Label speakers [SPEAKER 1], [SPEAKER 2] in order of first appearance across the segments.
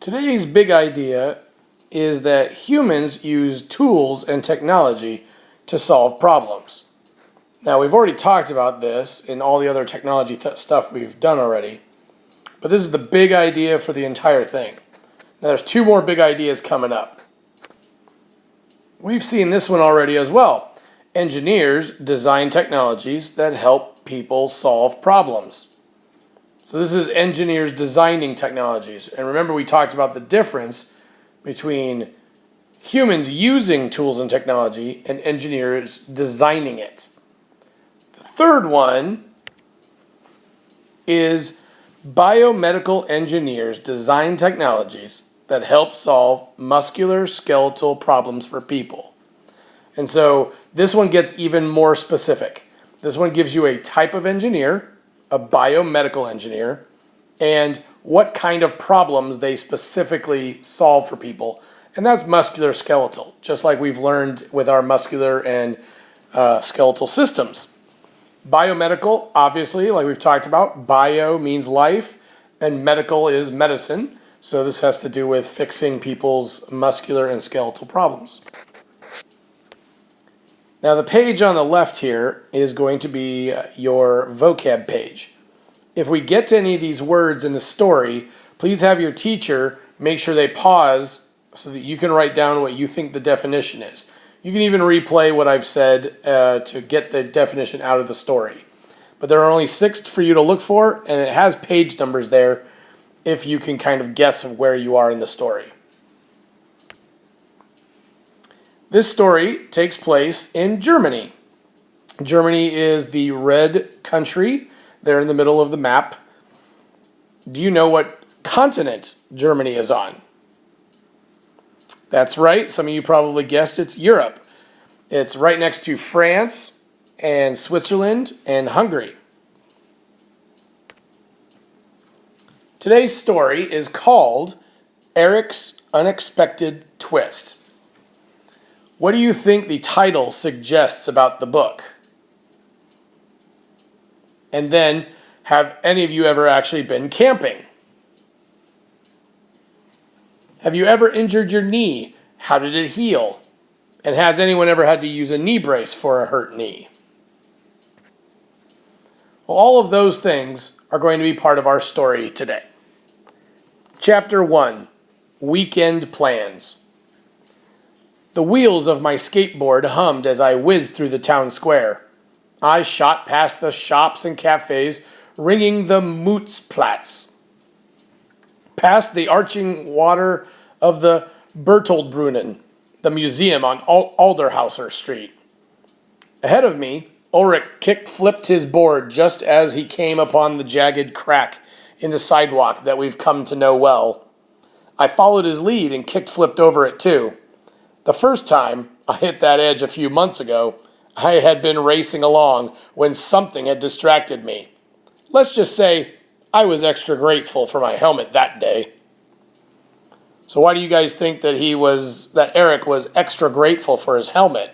[SPEAKER 1] Today's big idea is that humans use tools and technology to solve problems. Now, we've already talked about this in all the other technology stuff we've done already, but this is the big idea for the entire thing. Now, there's two more big ideas coming up. We've seen this one already as well. Engineers design technologies that help people solve problems. So this is engineers designing technologies. And remember, we talked about the difference between humans using tools and technology and engineers designing it. The third one is biomedical engineers design technologies that help solve musculoskeletal problems for people. And so this one gets even more specific. This one gives you a type of engineer, a biomedical engineer, and what kind of problems they specifically solve for people. And that's musculoskeletal, just like we've learned with our muscular and skeletal systems. Biomedical, obviously, like we've talked about, bio means life, and medical is medicine. So this has to do with fixing people's muscular and skeletal problems. Now the page on the left here is going to be your vocab page. If we get to any of these words in the story, please have your teacher make sure they pause so that you can write down what you think the definition is. You can even replay what I've said to get the definition out of the story. But there are only 6 for you to look for, and it has page numbers there if you can kind of guess where you are in the story. This story takes place in Germany. Germany is the red country there in the middle of the map. Do you know what continent Germany is on? That's right. Some of you probably guessed it's Europe. It's right next to France and Switzerland and Hungary. Today's story is called Eric's Unexpected Twist. What do you think the title suggests about the book? And then, have any of you ever actually been camping? Have you ever injured your knee? How did it heal? And has anyone ever had to use a knee brace for a hurt knee? Well, all of those things are going to be part of our story today. Chapter 1, Weekend Plans. The wheels of my skateboard hummed as I whizzed through the town square. I shot past the shops and cafes, ringing the Mutzplatz. Past the arching water of the Bertoldbrunnen, the museum on Alderhauser Street. Ahead of me, Ulrich kick-flipped his board just as he came upon the jagged crack in the sidewalk that we've come to know well. I followed his lead and kick-flipped over it too. The first time I hit that edge a few months ago, I had been racing along when something had distracted me. Let's just say I was extra grateful for my helmet that day. So why do you guys think that Eric was extra grateful for his helmet?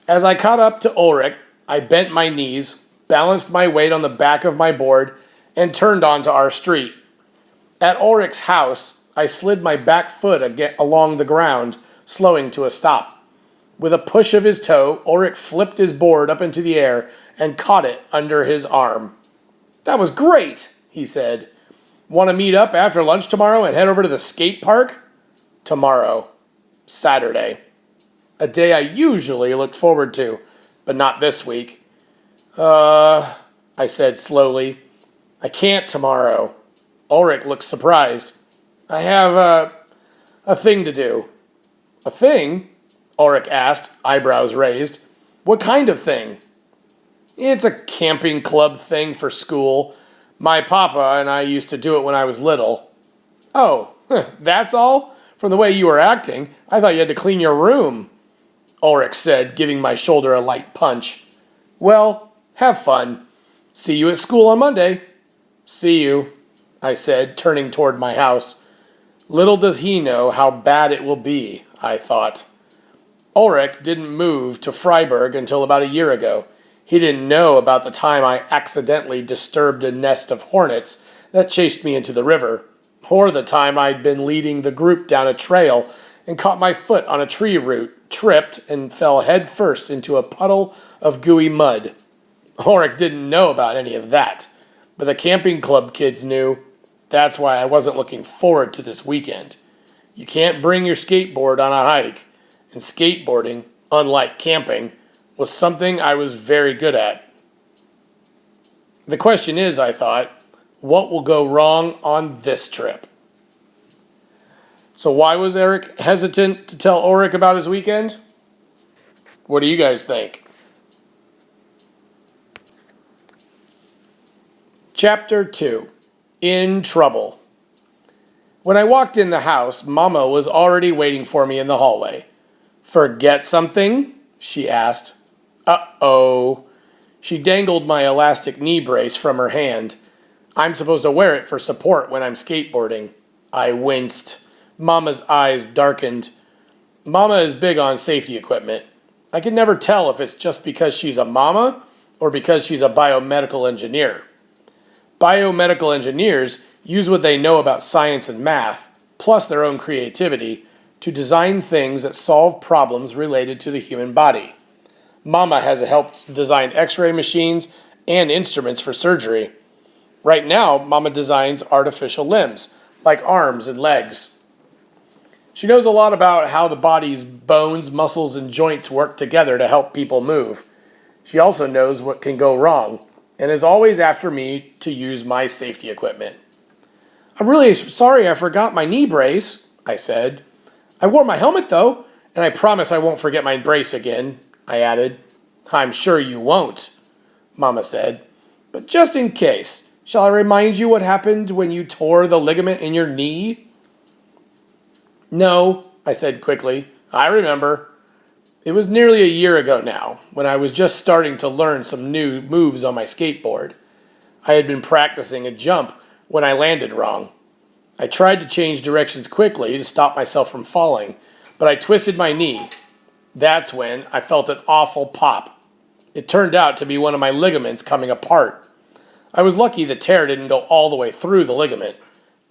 [SPEAKER 1] As I caught up to Ulrich, I bent my knees, balanced my weight on the back of my board, and turned onto our street. At Ulrich's house, I slid my back foot along the ground, slowing to a stop. With a push of his toe, Ulrich flipped his board up into the air and caught it under his arm. "That was great," he said. "Want to meet up after lunch tomorrow and head over to the skate park?" Tomorrow. Saturday. A day I usually looked forward to, but not this week. I said slowly. "I can't tomorrow." Ulrich looked surprised. "I have a thing to do." "A thing?" Ulrich asked, eyebrows raised. "What kind of thing?" "It's a camping club thing for school. My papa and I used to do it when I was little." "Oh, that's all? From the way you were acting, I thought you had to clean your room," Ulrich said, giving my shoulder a light punch. "Well, have fun. See you at school on Monday." "See you," I said, turning toward my house. Little does he know how bad it will be, I thought. Ulrich didn't move to Freiburg until about a year ago. He didn't know about the time I accidentally disturbed a nest of hornets that chased me into the river, or the time I'd been leading the group down a trail and caught my foot on a tree root, tripped, and fell headfirst into a puddle of gooey mud. Ulrich didn't know about any of that, but the camping club kids knew. That's why I wasn't looking forward to this weekend. You can't bring your skateboard on a hike, and skateboarding, unlike camping, was something I was very good at. The question is, I thought, what will go wrong on this trip? So why was Eric hesitant to tell Ulrich about his weekend? What do you guys think? Chapter 2. In Trouble. When I walked in the house, Mama was already waiting for me in the hallway. "Forget something?" she asked. Uh-oh. She dangled my elastic knee brace from her hand. I'm supposed to wear it for support when I'm skateboarding. I winced. Mama's eyes darkened. Mama is big on safety equipment. I can never tell if it's just because she's a mama or because she's a biomedical engineer. Biomedical engineers use what they know about science and math, plus their own creativity, to design things that solve problems related to the human body. Mama has helped design x-ray machines and instruments for surgery. Right now, Mama designs artificial limbs, like arms and legs. She knows a lot about how the body's bones, muscles, and joints work together to help people move. She also knows what can go wrong, and is always after me to use my safety equipment. "I'm really sorry I forgot my knee brace," I said. "I wore my helmet though, and I promise I won't forget my brace again," I added. "I'm sure you won't," Mama said. "But just in case, shall I remind you what happened when you tore the ligament in your knee?" "No," I said quickly. "I remember. It was nearly a year ago now, when I was just starting to learn some new moves on my skateboard. I had been practicing a jump when I landed wrong. I tried to change directions quickly to stop myself from falling, but I twisted my knee. That's when I felt an awful pop. It turned out to be one of my ligaments coming apart. I was lucky the tear didn't go all the way through the ligament,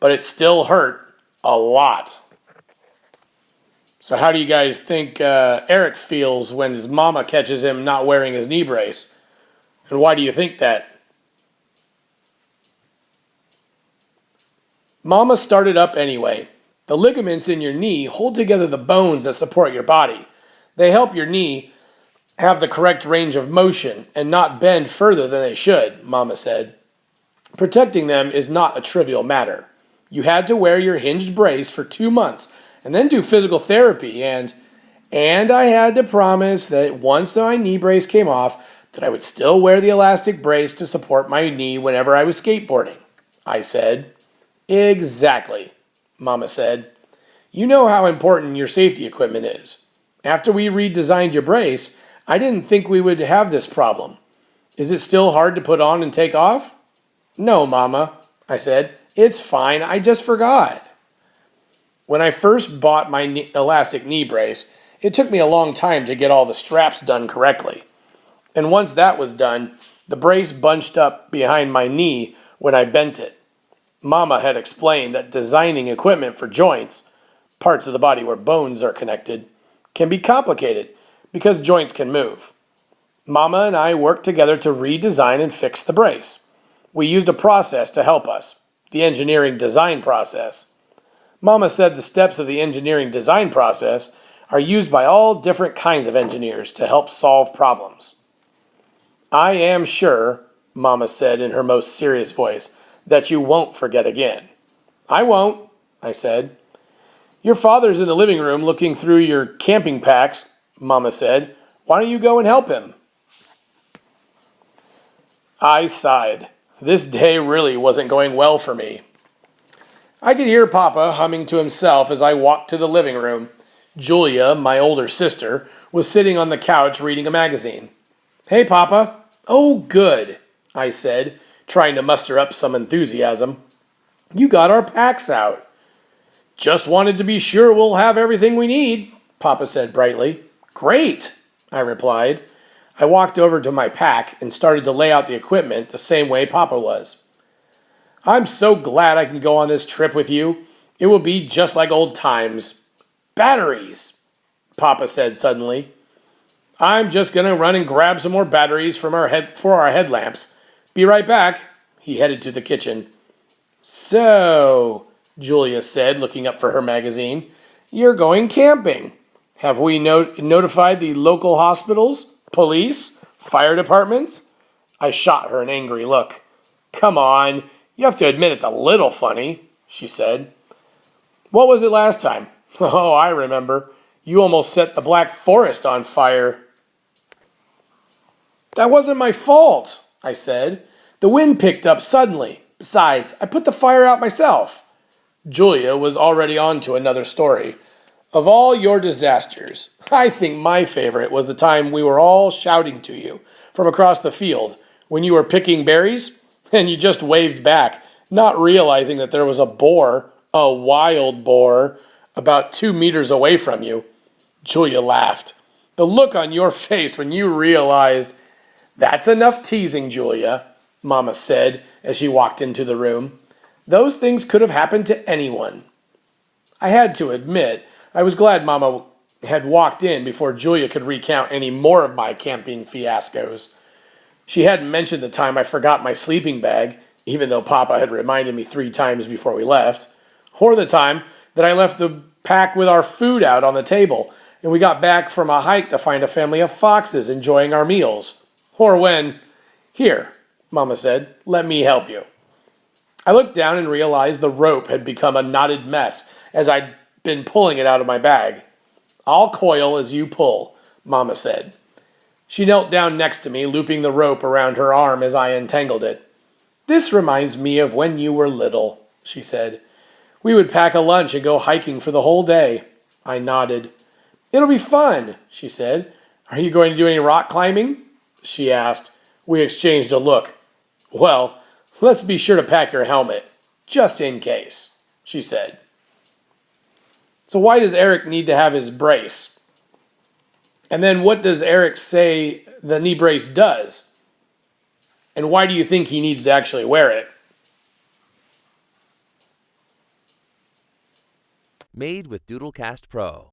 [SPEAKER 1] but it still hurt a lot." So how do you guys think Eric feels when his mama catches him not wearing his knee brace? And why do you think that? Mama started up anyway. The ligaments in your knee hold together the bones that support your body. They help your knee have the correct range of motion and not bend further than they should, Mama said. Protecting them is not a trivial matter. You had to wear your hinged brace for 2 months and then do physical therapy and I had to promise that once my knee brace came off that I would still wear the elastic brace to support my knee whenever I was skateboarding, I said. Exactly, Mama said. You know how important your safety equipment is. After we redesigned your brace, I didn't think we would have this problem. Is it still hard to put on and take off? No, Mama, I said. It's fine, I just forgot. When I first bought my elastic knee brace, it took me a long time to get all the straps done correctly. And once that was done, the brace bunched up behind my knee when I bent it. Mama had explained that designing equipment for joints, parts of the body where bones are connected, can be complicated because joints can move. Mama and I worked together to redesign and fix the brace. We used a process to help us, the engineering design process. Mama said the steps of the engineering design process are used by all different kinds of engineers to help solve problems. I am sure, Mama said in her most serious voice, that you won't forget again. I won't, I said. Your father's in the living room looking through your camping packs, Mama said. Why don't you go and help him? I sighed. This day really wasn't going well for me. I could hear Papa humming to himself as I walked to the living room. Julia, my older sister, was sitting on the couch reading a magazine. Hey, Papa. Oh, good, I said, trying to muster up some enthusiasm. You got our packs out. Just wanted to be sure we'll have everything we need, Papa said brightly. Great, I replied. I walked over to my pack and started to lay out the equipment the same way Papa was. I'm so glad I can go on this trip with you. It will be just like old times. Batteries, Papa said suddenly. I'm just going to run and grab some more batteries for our headlamps. Be right back. He headed to the kitchen. So, Julia said, looking up for her magazine, you're going camping. Have we notified the local hospitals, police, fire departments? I shot her an angry look. Come on, you have to admit it's a little funny, she said. What was it last time? Oh, I remember. You almost set the Black Forest on fire. That wasn't my fault, I said. The wind picked up suddenly. Besides, I put the fire out myself. Julia was already on to another story. Of all your disasters, I think my favorite was the time we were all shouting to you from across the field when you were picking berries and you just waved back, not realizing that there was a boar, a wild boar, about 2 meters away from you. Julia laughed. The look on your face when you realized, that's enough teasing, Julia, Mama said as she walked into the room. Those things could have happened to anyone. I had to admit, I was glad Mama had walked in before Julia could recount any more of my camping fiascos. She hadn't mentioned the time I forgot my sleeping bag, even though Papa had reminded me 3 times before we left, or the time that I left the pack with our food out on the table and we got back from a hike to find a family of foxes enjoying our meals, or when, here, Mama said, let me help you. I looked down and realized the rope had become a knotted mess as I'd been pulling it out of my bag. I'll coil as you pull, Mama said. She knelt down next to me, looping the rope around her arm as I untangled it. This reminds me of when you were little, she said. We would pack a lunch and go hiking for the whole day. I nodded. It'll be fun, she said. Are you going to do any rock climbing? She asked. We exchanged a look. Well, let's be sure to pack your helmet, just in case, she said. So why does Eric need to have his brace? And then what does Eric say the knee brace does? And why do you think he needs to actually wear it?
[SPEAKER 2] Made with Doodlecast Pro.